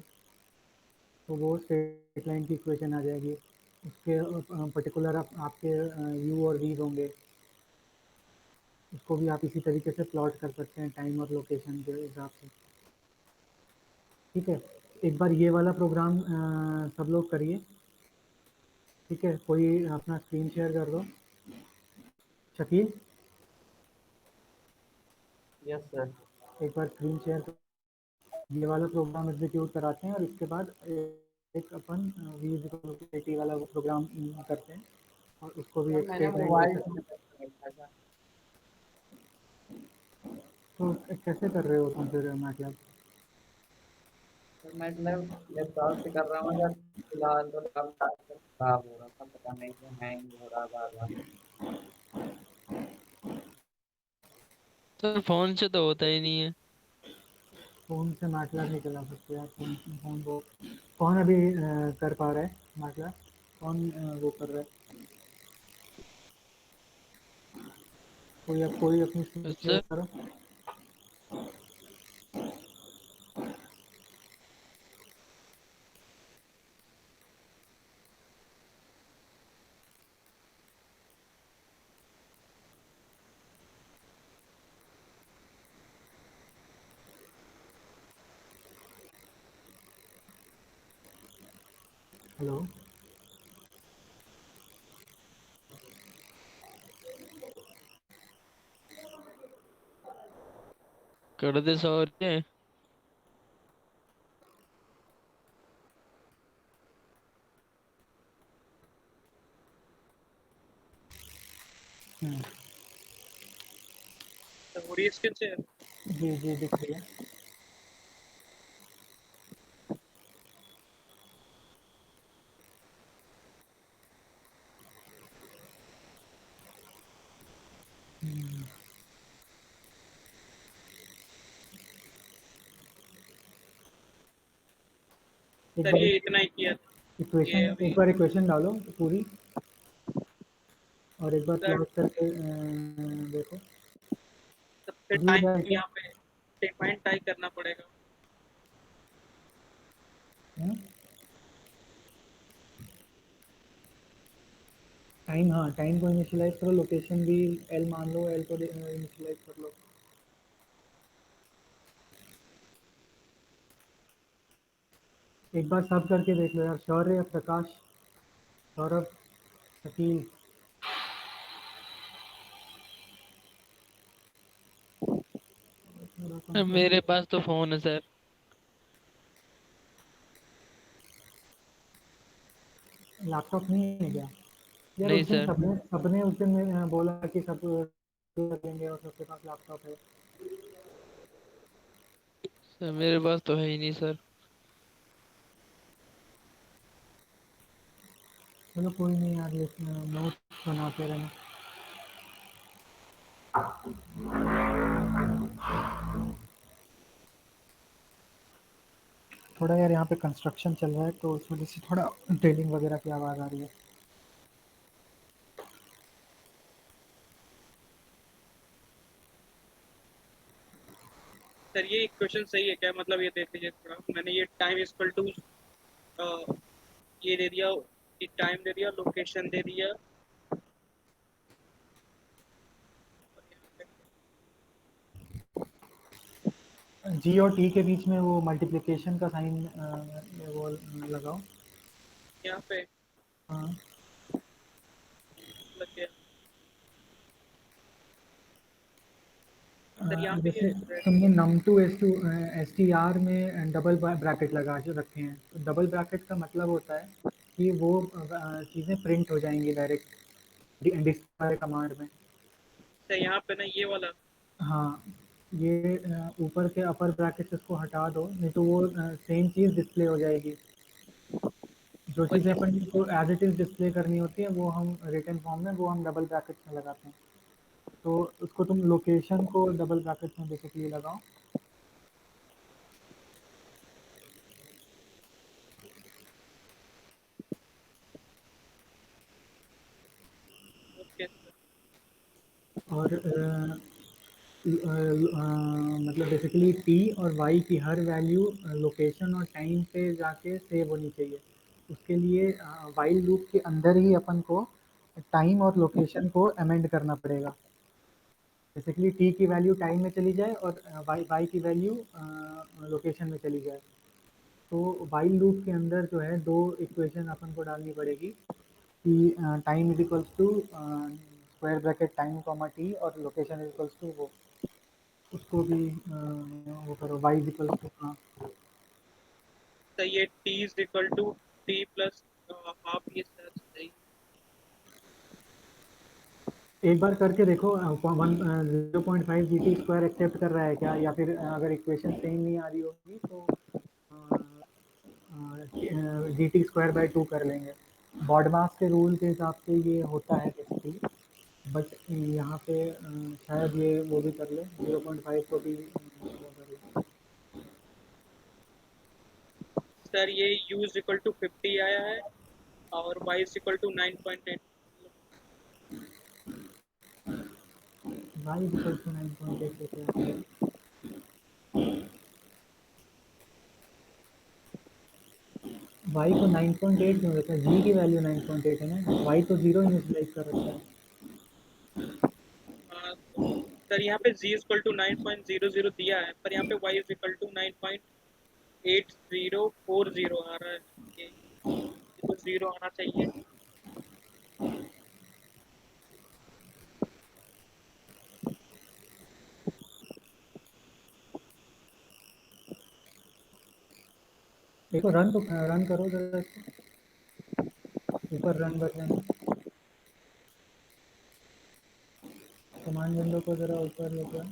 तो वो स्ट्रेट लाइन की इक्वेशन आ जाएगी। उसके पर्टिकुलर आपके u और v होंगे, उसको भी आप इसी तरीके से प्लॉट कर सकते हैं टाइम और लोकेशन के हिसाब से। ठीक है, एक बार ये वाला प्रोग्राम सब लोग करिए। ठीक है, कोई अपना स्क्रीन शेयर कर दो। Shakeel, yes sir. एक बार स्क्रीन शेयर कर। ये वाला प्रोग्राम एग्जीक्यूट कराते हैं और इसके बाद एक अपन v is equal to a t वाला प्रोग्राम करते हैं और उसको भी सर एक मैंने स्टेटमेंट मोबाइल देते से हैं। देखा था। तो कैसे कर रहे हो तुम फिर मैटलैब? सर मतलब लैपटॉप से कर रहा हूँ सर, फिलहाल तो लैपटॉप खराब हो रहा था, पता नहीं क्यों हैंग हो रहा बार बार। सर फोन से तो होता ही नहीं है। फ़ोन से मैटलैब नहीं चला सकते यार। फ़ोन वो कौन अभी कर पा रहा है मैटलैब? कौन वो कर रहा है? कोई अपनी स्क्रीन शेयर सर करो। हेलो, कर दे सर ये। हम्म, तो हो रही है स्क्रीन से। जी जी दिख रही है। हम्म, एक सर बार ये इतना ही किया था। ये इक्वेशन, अभी एक बार इक्वेशन डालो पूरी और एक बार सर, प्लॉट करके देखो। सबसे अभी टाइम जाके यहाँ पे डिफाइन टाइप करना पड़ेगा। टाइम, हाँ टाइम को इनिशियलाइज करो, लोकेशन भी एल मान लो, एल को इनिशियलाइज कर लो। एक बार सब करके देख लो यार। शौर्य, प्रकाश, सौरभ, शकील। थोड़ा मेरे कंसंट्रेट। पास तो फोन है सर। लैपटॉप नहीं है क्या यार? नहीं उस दिन सर। सबने सबने उस दिन बोला कि सब कर लेंगे और सबके पास लैपटॉप है। सर मेरे पास तो है ही नहीं सर। चलो कोई नहीं यार, नोट्स बनाते रहना। थोड़ा यार यहाँ पे कंस्ट्रक्शन चल रहा है तो उस वजह से थोड़ा ड्रिलिंग वगैरह की आवाज़ आ रही है। सर ये इक्वेशन सही है क्या? मतलब ये देख लीजिए थोड़ा, मैंने ये टाइम इक्वल टू ये दे दिया, ये टाइम दे दिया, लोकेशन दे दिया, और यहाँ पे जी और टी के बीच में वो मल्टीप्लिकेशन का साइन वो लगाओ। यहाँ पे हाँ, लग गया। सर यहाँ पे ये जैसे तुमने num to S T R में डबल ब्रैकेट लगा के रखे हैं, तो डबल ब्रैकेट का मतलब होता है कि वो चीज़ें प्रिंट हो जाएंगी डायरेक्ट डिस्प्ले कमांड में। सर यहाँ पे ना ये वाला, हाँ, ये ऊपर के अपर ब्रैकेट इसको हटा दो, नहीं तो वो सेम चीज़ डिस्प्ले हो जाएगी। जो और चीज़ें ये अपन को एज इट इज़ डिस्प्ले करनी होती है वो हम रिटन फॉर्म में वो हम डबल ब्रैकेट में लगाते हैं। तो उसको तुम लोकेशन को डबल ब्रैकेट में बेसिकली लगाओ। ओके। और मतलब बेसिकली टी और वाई की हर वैल्यू लोकेशन और टाइम पे जाके सेव होनी चाहिए। उसके लिए वाइल लूप के अंदर ही अपन को टाइम और लोकेशन को अमेंड करना पड़ेगा। बेसिकली टी की वैल्यू टाइम में चली जाए और वाई की वैल्यू लोकेशन में चली जाए। तो वाइल लूप के अंदर जो है दो इक्वेशन अपन को डालनी पड़ेगी। कि time is equals to square bracket time comma t और लोकेशन इज इक्वल्स टू वो, उसको भी वो करो y इज इक्वल्स टू, हाँ सर ये t is equal to t plus half, ये सर सही। एक बार करके देखो 0.5 जी टी स्क्वायर एक्सेप्ट कर रहा है क्या, या फिर अगर इक्वेशन सेम नहीं आ रही होगी तो जी टी स्क्वायर बाई 2 कर लेंगे। बॉडमास के रूल के हिसाब से ये होता है बेसिकली, बट यहाँ पे शायद ये वो भी कर ले, 0.5 को भी वो कर ले। सर ये u इज इक्वल टू 50 आया है और y is equal to 9.8। y is equal to 9.8 कैसे आता है? y को 9.8 क्यों देता है? g की वैल्यू 9.8 है ना, y तो 0 इनिशियलाइज कर रखा है। सर यहाँ पे z इक्वल टू 9.00 दिया है, पर यहाँ पे y इज इक्वल टू 9.8040 आ रहा है। ये तो 0 आना चाहिए। देखो रन करो जरा इसको, ऊपर रन बटन है, कमांड विंडो को जरा ऊपर लेकर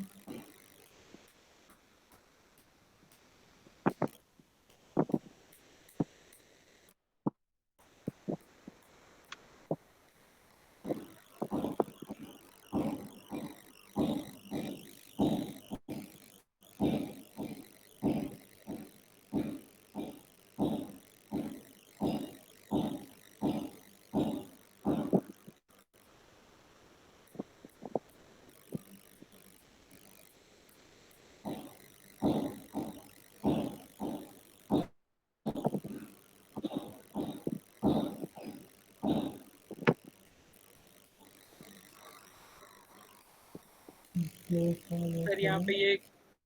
सर यहाँ पे ये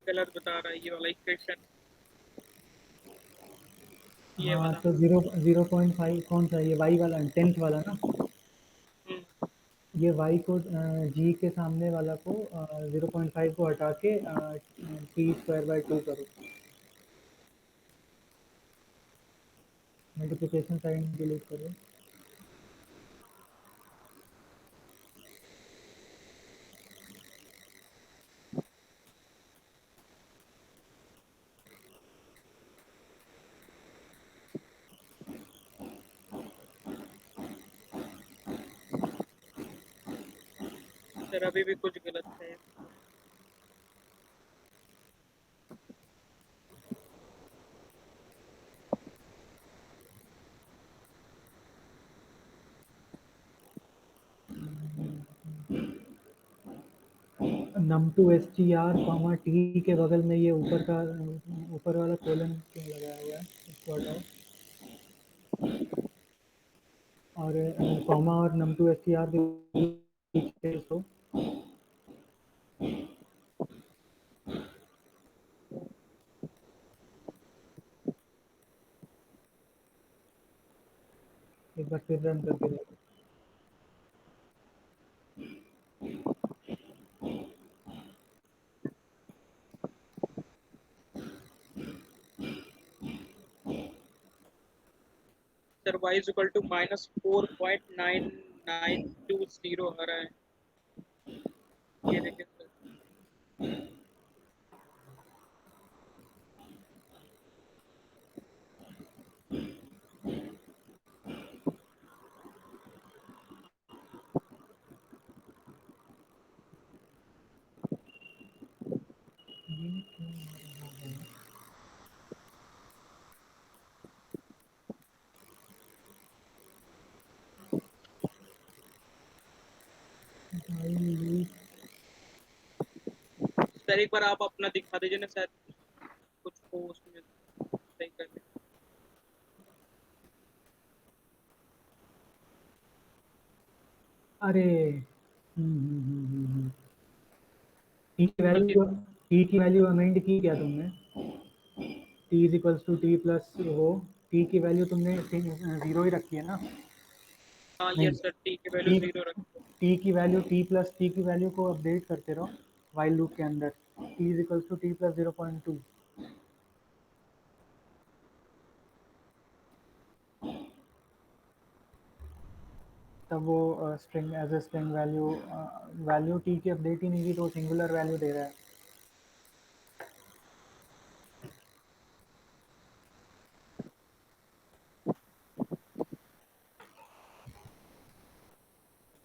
गलत बता रहा है, ये वाला इक्वेशन, ये हाँ वाला। तो 0.5 कौन सा, ये y वाला 10th वाला ना, हम्म, ये y को g के सामने वाला को 0.5 को हटा के t स्क्वायर बाई 2 करो, मल्टीप्लिकेशन साइन डिलीट करो। सर अभी भी कुछ गलत है। num2 str कॉमा t के बगल में ये ऊपर वाला कोलन क्यों लगाया हुआ है, इसको हटाओ, और कॉमा और num2 str के बीच में इसको एक बार फिर रन करके देखो। Sir y is equal to -4.9920 आ रहा है, ये देखिए सर। ये क्यों आ रहा है? भाई ये सर एक बार आप अपना दिखा दीजिए ना, शायद कुछ हो उसमें सही करके। अरे टी की वैल्यू अमेंड की क्या तुमने, t is equals to t plus वो, टी की वैल्यू तुमने 0 ही रखी है ना, हाँ नहीं, यस सर, टी की वैल्यू टी 0 रखो। टी की वैल्यू टी प्लस टी की वैल्यू को अपडेट करते रहो वाइल लूप के अंदर। T is equals to t plus 0.2। तब वो string as a string value t की अपडेट ही नहीं की तो सिंगुलर वैल्यू दे रहा है।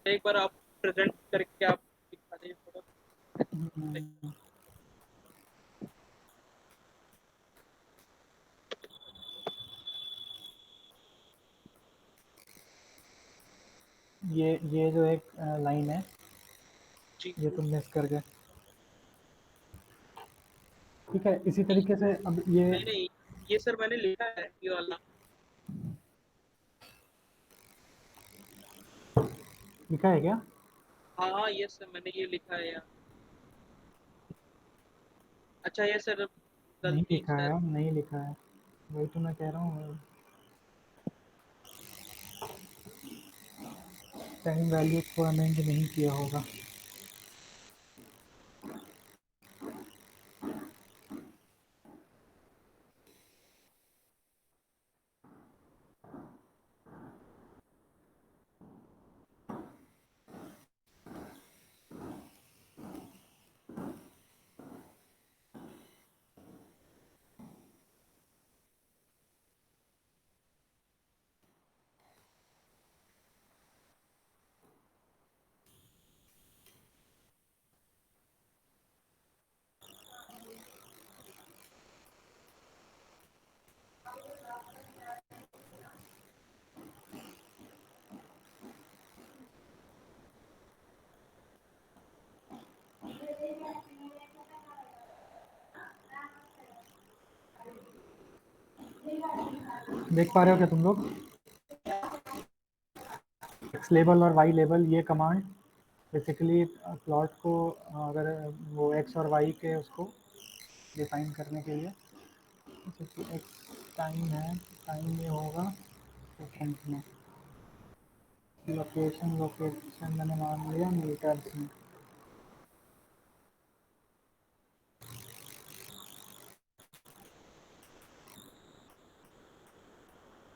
एक बार आप प्रेजेंट करके आप दिखा दीजिए थोड़ा। हम्म, ये जो एक लाइन है जी ये तुम मिस कर गए। ठीक है, इसी तरीके से अब ये नहीं नहीं, ये सर मैंने लिखा है ये वाला। लिखा है क्या? हाँ हाँ यस सर, मैंने ये लिखा है यार। अच्छा ये सर नहीं गलती लिखा सर। है, नहीं लिखा है, वही तो मैं कह रहा हूँ। टाइम वैल्यू को अमेंड नहीं किया होगा। देख पा रहे हो क्या तुम लोग? एक्स लेबल और वाई लेबल ये कमांड बेसिकली प्लॉट को अगर वो एक्स और वाई के उसको डिफाइन करने के लिए, जैसे कि एक्स टाइम है, टाइम ये होगा सेकेंड में, लोकेशन लोकेशन मैंने मान लिया मीटर्स में।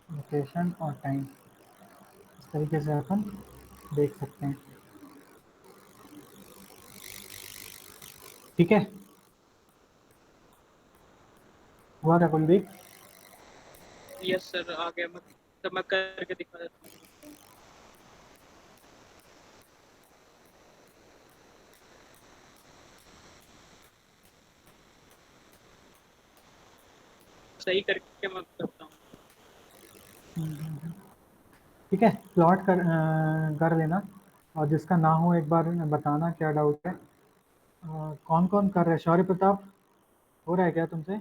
लोकेशन और टाइम इस तरीके से अपन देख सकते हैं। ठीक है, हुआ क्या कुलदीप? यस सर आ गया, मैं तो मैं करके दिखा देता हूँ। सही करके मैं करता हूँ। ठीक है, प्लॉट कर लेना, और जिसका ना हो एक बार बताना क्या डाउट है। कौन कौन कर रहे हैं? शौर्य प्रताप हो रहा है क्या तुमसे?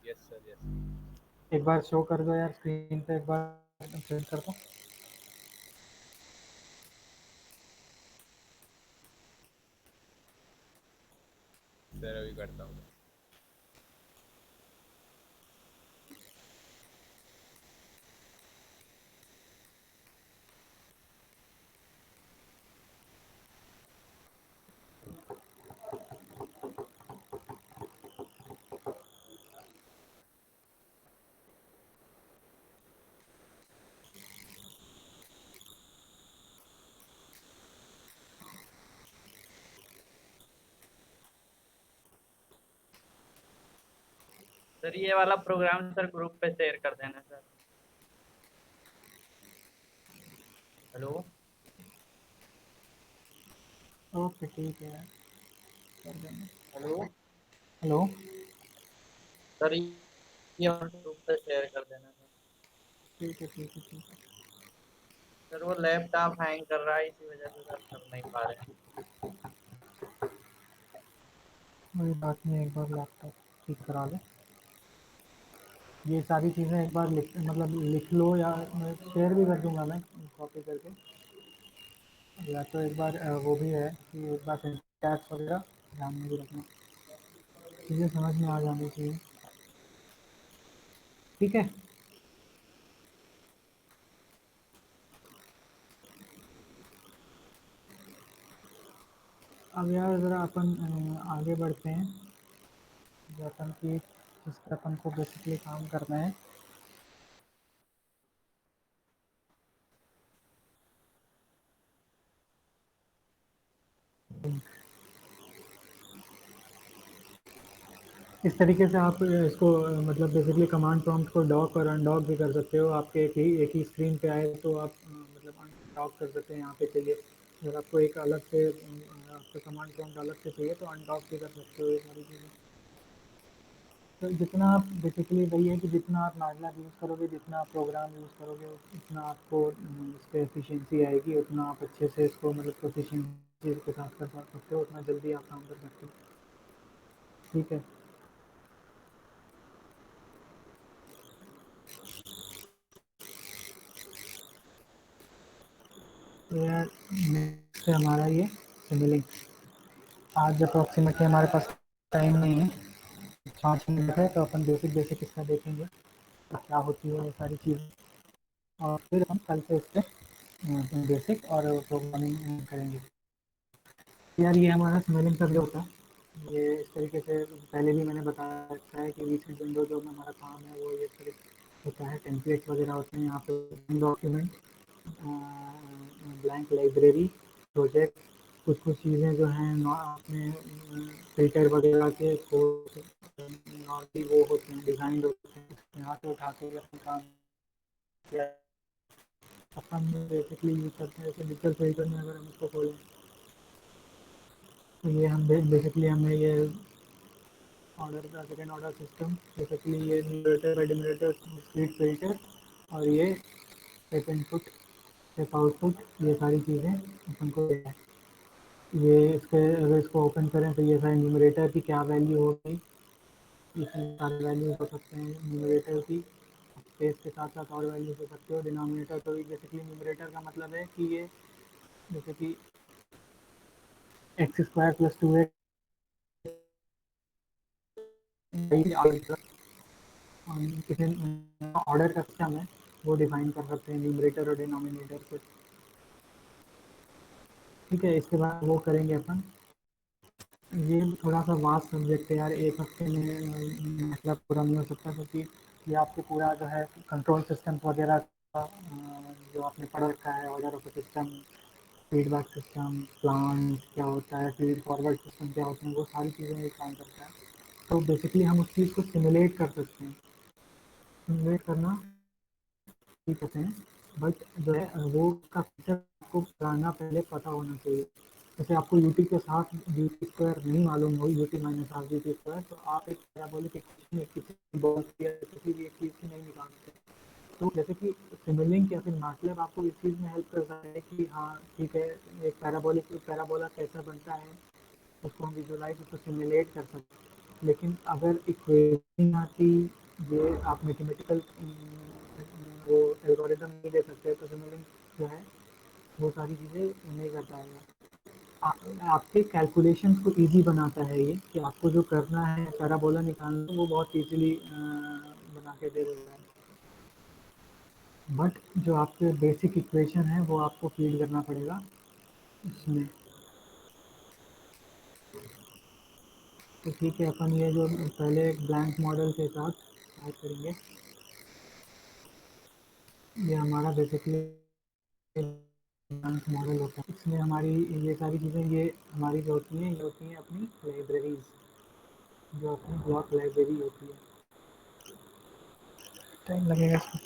Yes sir yes. एक बार शो कर दो यार स्क्रीन पे, एक बार प्रिंट कर दो। सर अभी करता हूँ। सर ये वाला प्रोग्राम सर ग्रुप पे शेयर कर देना सर। हेलो। ओके ठीक है यार, कर देंगे। हेलो हेलो, सर ये वाला ग्रुप पे शेयर कर देना सर। ठीक है ठीक है ठीक है, सर वो लैपटॉप हैंग कर रहा है, इसी वजह से सर कर नहीं पा रहे हैं। कोई बात नहीं, एक बार लैपटॉप ठीक करा लो। ये सारी चीज़ें एक बार लिख लो, या मैं शेयर भी कर दूंगा मैं कॉपी करके। या तो एक बार वो भी है कि एक बार सिंटैक्स वगैरह ध्यान में भी रखना, चीज़ें समझ में आ जानी चाहिए। ठीक है, अब यार ज़रा अपन आगे बढ़ते हैं। जो अपन की जिस पर अपन को बेसिकली काम करना है। इस तरीके से आप इसको मतलब बेसिकली कमांड प्रॉम्प्ट को डॉक और अनडॉक भी कर सकते हो। आपके एक ही स्क्रीन पे आए तो आप मतलब अनडॉक कर सकते हैं यहाँ पे चाहिए। अगर आपको एक अलग से आपका कमांड प्रॉम्प्ट अलग से चाहिए तो अनडॉक भी कर सकते हो ये सारी चीज़ें। तो जितना आप बेसिकली वही है कि जितना आप MATLAB यूज़ करोगे, जितना आप प्रोग्राम यूज़ करोगे, उतना आपको इस पे एफिशिएंसी आएगी, उतना आप अच्छे से इसको मतलब प्रोफिशिएंसी के साथ कर सकते हो, उतना जल्दी आप काम कर सकते हो। ठीक है। तो यार नेक्स्ट है हमारा ये सिमुलिंक। आज अप्रॉक्सीमेटली हमारे पास टाइम नहीं है, 5 मिनट है, तो अपन बेसिक बेसिक इसका देखेंगे तो क्या होती है ये सारी चीज़ें, और फिर हम कल से इस पर बेसिक और प्रोग्रामिंग करेंगे। यार ये हमारा सिमुलिंक का जो होता है ये इस तरीके से पहले भी मैंने बताया रखा है कि रीसेंट विंडो जो हमारा काम है वो ये तरीके होता है। टेम्पलेट वगैरह होते हैं यहाँ पे, डॉक्यूमेंट, ब्लैंक लाइब्रेरी, प्रोजेक्ट, कुछ कुछ चीज़ें जो हैं आपने फिल्टर वगैरह के नॉर्मली वो होते हैं, डिज़ाइन होते हैं, यहाँ से उठा के अपने काम किया। अपन बेसिकली यूज़ करते हैं जैसे डिजिटल फिल्टर में अगर हम इसको खोलें तो ये हम बेसिकली हमें ये ऑर्डर का सेकेंड ऑर्डर सिस्टम, बेसिकली ये न्यूमरेटर डिनोमिनेटर स्प्लिट फिल्टर और ये स्टेप इनपुट स्टेप आउटपुट, ये सारी चीज़ें अपन को है। ये इसके अगर इसको ओपन करें तो ये सारे न्यूमरेटर की क्या वैल्यू होगी, इसमें सारे वैल्यूज हो सकते हैं न्यूमरेटर की, स्पेस के साथ साथ और वैल्यूज हो सकते हो। डिनोमिनेटर तो बेसिकली न्यूमरेटर का मतलब है कि ये जैसे कि x² + 2x किसी ऑर्डर का सिस्टम है वो डिफाइन कर सकते हैं न्यूमरेटर और डिनोमिनेटर को। ठीक है, इसके बाद वो करेंगे अपन। ये थोड़ा सा वास्ट सब्जेक्ट है यार, एक हफ्ते में मतलब पूरा नहीं हो सकता, क्योंकि ये आपको पूरा जो है कंट्रोल सिस्टम वगैरह का जो आपने पढ़ रखा है, order of system, feedback system, plan क्या होता है, फीड फॉरवर्ड सिस्टम क्या होते हैं, वो सारी चीज़ें ये काम करता है। तो बेसिकली हम उस चीज़ को सिमुलेट कर सकते हैं। सिमुलेट करना ठीक होते हैं, बट जो है वो उसका फीचर आपको पुराना पहले पता होना चाहिए। जैसे आपको यूटी के साथ dt² नहीं मालूम हो, ut - ½ dt², तो आप एक पैराबोलिक इक्वेशन एक किसी बॉक्स या किसी भी एक चीज़ की नहीं निकाल सकते। तो जैसे कि सिमुलिंक या फिर MATLAB आपको इस चीज़ में हेल्प करता है कि हाँ ठीक है, एक पैराबोला कैसा बनता है, उसको हम विजुअलाइज उसको सिमुलेट कर सकते हैं। लेकिन अगर इक्वेशन आती, ये आप मैथमेटिकल वो एल्गोरिदम नहीं दे सकते, तो सिमुलिंक जो है वो सारी चीज़ें नहीं कर पाएगा। आपके कैलकुलेशंस को इजी बनाता है ये, कि आपको जो करना है पैराबोला निकालना वो बहुत इजीली बना के दे देता है। बट जो आपके बेसिक इक्वेशन है वो आपको फीड करना पड़ेगा इसमें। तो ठीक है, अपन ये जो पहले एक ब्लैंक मॉडल के साथ स्टार्ट करेंगे। ये हमारा बेसिकली ब्लैंक मॉडल होता है। इसमें हमारी ये सारी चीज़ें ये हमारी जो होती हैं, ये होती हैं अपनी लाइब्रेरीज, जो अपनी ब्लॉक लाइब्रेरी होती है। टाइम लगेगा इसमें।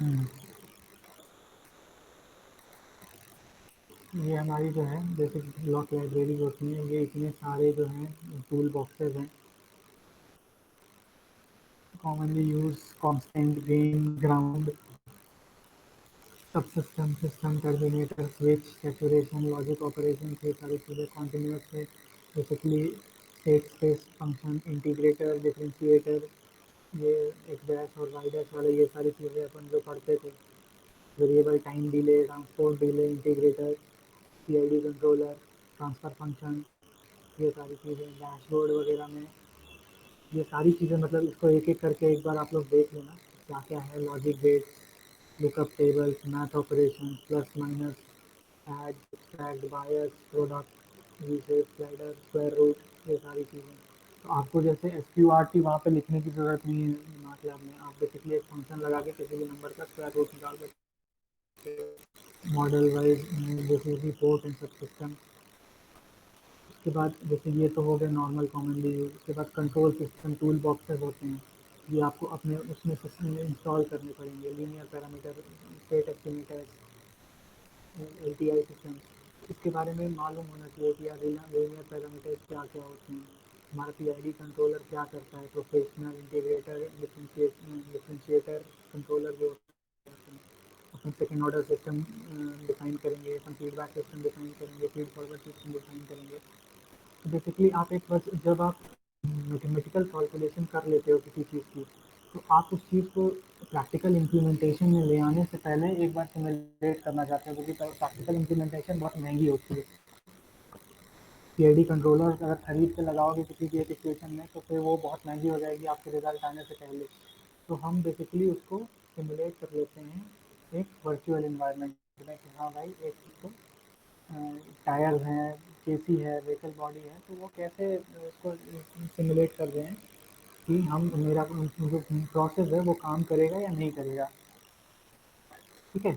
हम्म, ये हमारी जो है बेसिक ब्लॉक लाइब्रेरी होती हैं। ये इतने सारे जो हैं टूल बॉक्सेस हैं, commonly use, constant, gain, ground, subsystem, system terminator, switch, saturation, logic operation, ये सारी चीज़ें कॉन्टिन्यूस है। Basically state space function, integrator, differentiator, ये एक डैश और वाई डैश वाले, ये सारी चीज़ें अपन जो पढ़ते थे। Variable time delay, transport delay, integrator, PID controller, transfer function, ये सारी चीज़ें डैशबोर्ड वगैरह में। ये सारी चीज़ें मतलब इसको एक एक करके एक बार आप लोग देख लेना। क्या क्या है, logic gates, lookup tables, math operation, plus minus, add, subtract, bias, product, reset, slider, square root, ये सारी चीज़ें। तो आपको जैसे SQRT वहाँ पे लिखने की ज़रूरत नहीं है MATLAB में, आप बेसिकली एक फंक्शन लगा के किसी भी नंबर का स्क्वायर रूट निकाल सकते हैं। Model wise basically port and सब सिस्टम। उसके बाद जैसे ये तो हो गए नॉर्मल कॉमनली यूज। उसके बाद कंट्रोल सिस्टम टूल बॉक्सेस होते हैं, ये आपको अपने उसमें सिस्टम में इंस्टॉल करने पड़ेंगे। Linear parameter, state estimator, LTI system, इसके बारे में मालूम होना चाहिए कि यार लीनियर पैरामीटर्स क्या क्या होते हैं, हमारा PID कंट्रोलर क्या करता है, प्रोफेशनल इंटीग्रेटर, डिफरेंशिएटर कंट्रोलर जो होते हैं। अपन सेकेंड ऑर्डर सिस्टम डिफाइन करेंगे, अपन फीडबैक सिस्टम डिफाइन करेंगे, फीड फॉरवर्ड सिस्टम डिफाइन करेंगे। तो बेसिकली आप एक बस जब आप मैथमेटिकल कैलकुलेशन कर लेते हो किसी चीज़ की, तो आप उस चीज़ को प्रैक्टिकल इम्प्लीमेंटेशन में ले आने से पहले एक बार सिमुलेट करना चाहते हो, क्योंकि प्रैक्टिकल इम्प्लीमेंटेशन बहुत महंगी होती है। PID कंट्रोलर अगर खरीद के लगाओगे किसी भी एक इक्वेशन में, तो फिर वो बहुत महंगी हो जाएगी आपके रिजल्ट आने से पहले। तो हम बेसिकली उसको सिमुलेट कर लेते हैं एक वर्चुअल इन्वायरमेंट में कि हाँ भाई एक तो टायर्स हैं, चेसी है, व्हीकल बॉडी है, तो वो कैसे उसको सिमुलेट कर रहे हैं कि हम मेरा जो प्रोसेस है वो काम करेगा या नहीं करेगा। ठीक है,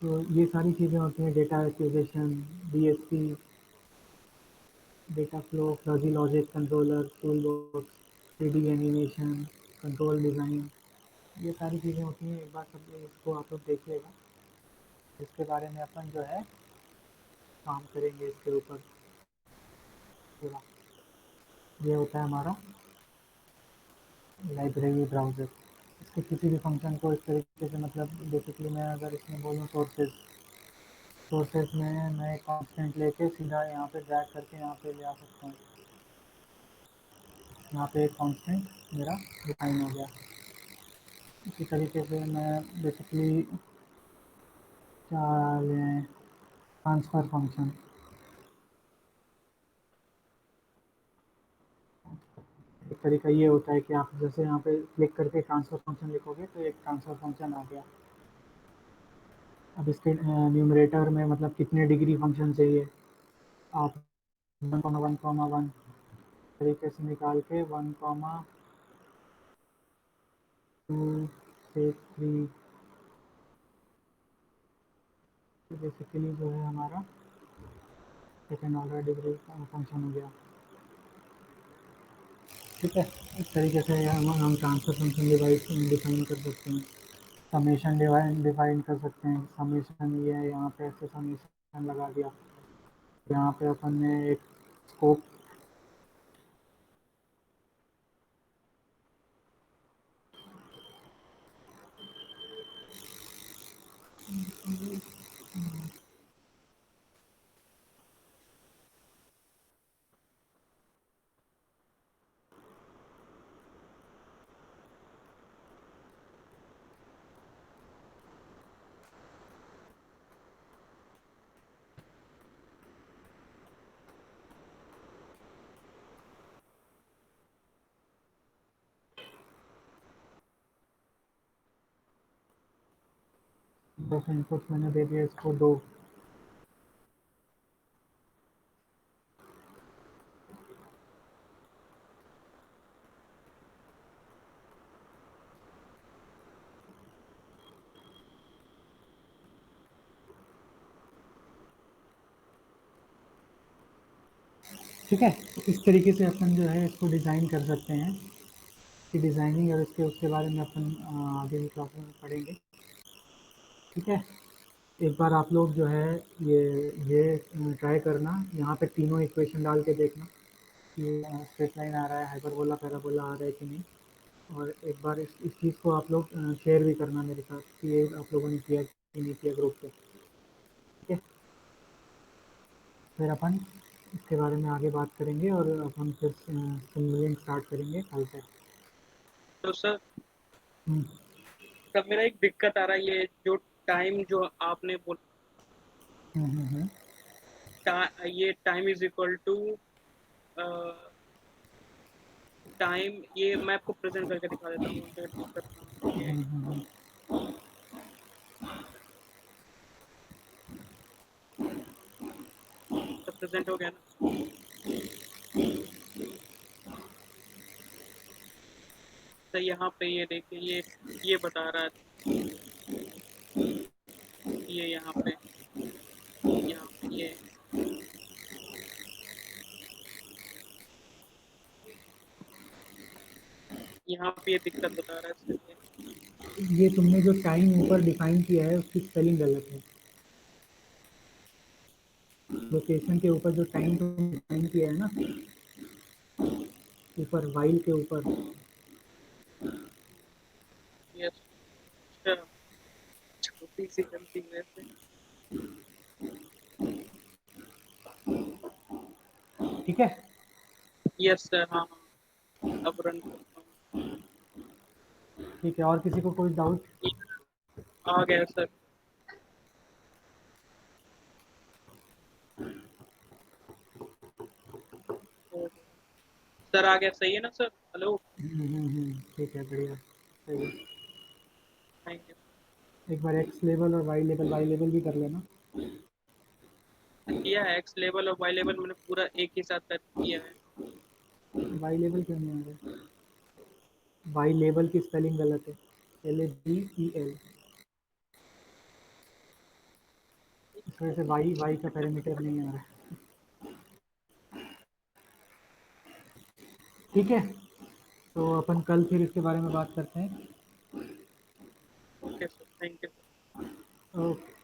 तो ये सारी चीज़ें होती हैं, data acquisition, DSP, data flow, fuzzy logic controller, tool box, 3D animation, control design, ये सारी चीज़ें होती हैं। एक बार सब इसको आप लोग देखिएगा, इसके बारे में अपन जो है काम करेंगे इसके ऊपर पूरा। ये होता है हमारा लाइब्रेरी ब्राउज़र। इसके किसी भी फंक्शन को इस तरीके से, मतलब बेसिकली मैं अगर इसमें बोलूँ सोर्सेज में मैं एक कांस्टेंट लेके सीधा यहाँ पे ड्रैग करके यहाँ पे ले आ सकता हूँ। यहाँ पे एक कांस्टेंट मेरा डिफाइन हो गया। इसी तरीके से मैं बेसिकली क्या लें, ट्रांसफ़र फंक्शन। एक तरीका ये होता है कि आप जैसे यहाँ पे क्लिक करके ट्रांसफ़र फंक्शन लिखोगे तो एक ट्रांसफ़र फंक्शन आ गया। अब इसके न्यूमरेटर में मतलब कितने डिग्री फंक्शन चाहिए, आप 1,1,1 तरीके से निकाल के 1,2 से 3 बेसिकली जो है हमारा सेकेंड ऑर्डर डिग्री फंक्शन हो गया। ठीक है, इस तरीके से हम ट्रांसफ़र फंक्शन डिफाइन कर सकते हैं। समेशन डिफाइन कर सकते हैं। समेशन ये है, यहाँ पे ऐसे समेशन लगा दिया, यहाँ पे अपन ने एक स्कोप बस इनपुट मैंने दे दिया इसको 2। ठीक है, तो इस तरीके से अपन जो है इसको डिज़ाइन कर सकते हैं। कि डिज़ाइनिंग और उसके बारे में अपन आगे भी क्लास में पढ़ेंगे। ठीक है, एक बार आप लोग जो है ये ट्राई करना, यहाँ पे तीनों इक्वेशन डाल के देखना कि स्ट्रेट लाइन आ रहा है, हाइपरबोला पैराबोला आ रहा है कि नहीं। और एक बार इस चीज़ को आप लोग शेयर भी करना मेरे साथ कि ये आप लोगों ने किया कि नहीं किया ग्रुप पे। ठीक है, फिर अपन इसके बारे में आगे बात करेंगे और अपन फिर सिमुलेशन स्टार्ट करेंगे कल से। तो सर हम्म, तब मेरा एक दिक्कत आ रहा है, ये जो टाइम जो आपने बोला, हम्म, हम्म, हम्म। ये time is equal to time, ये मैं आपको प्रेजेंट करके दिखा देता हूँ। हम्म। सब प्रेजेंट हो गया ना? तो यहाँ पे ये देखिए ये बता रहा है, ये यहाँ पे ये यहाँ पे ये दिक्कत बता रहा है इसलिए। ये तुमने जो टाइम ऊपर डिफाइन किया है उसकी स्पेलिंग गलत है। लोकेशन के ऊपर जो टाइम तुमने डिफाइन किया है ना, ऊपर वाइल के ऊपर, यस, अच्छा, छोटी सी गलती वैसे। ठीक है। यस सर, हाँ हाँ, अब रन करता हूँ। ठीक है, और किसी को कोई डाउट? आ गया सर। सर आ गया, सही है ना सर? हेलो, ठीक है, बढ़िया, सही है। Thank you. एक बार एक्स लेवल और वाई लेवल भी कर लेना। किया है एक्स लेवल और वाई लेवल, मैंने पूरा एक ही साथ कर किया है। वाई लेवल क्यों नहीं आ रहा? वाई लेवल की स्पेलिंग गलत है, LABEL। इस वजह से वाई का पैरामीटर नहीं आ रहा है। ठीक है, तो अपन कल फिर इसके बारे में बात करते हैं। Okay sir, thank you. Okay.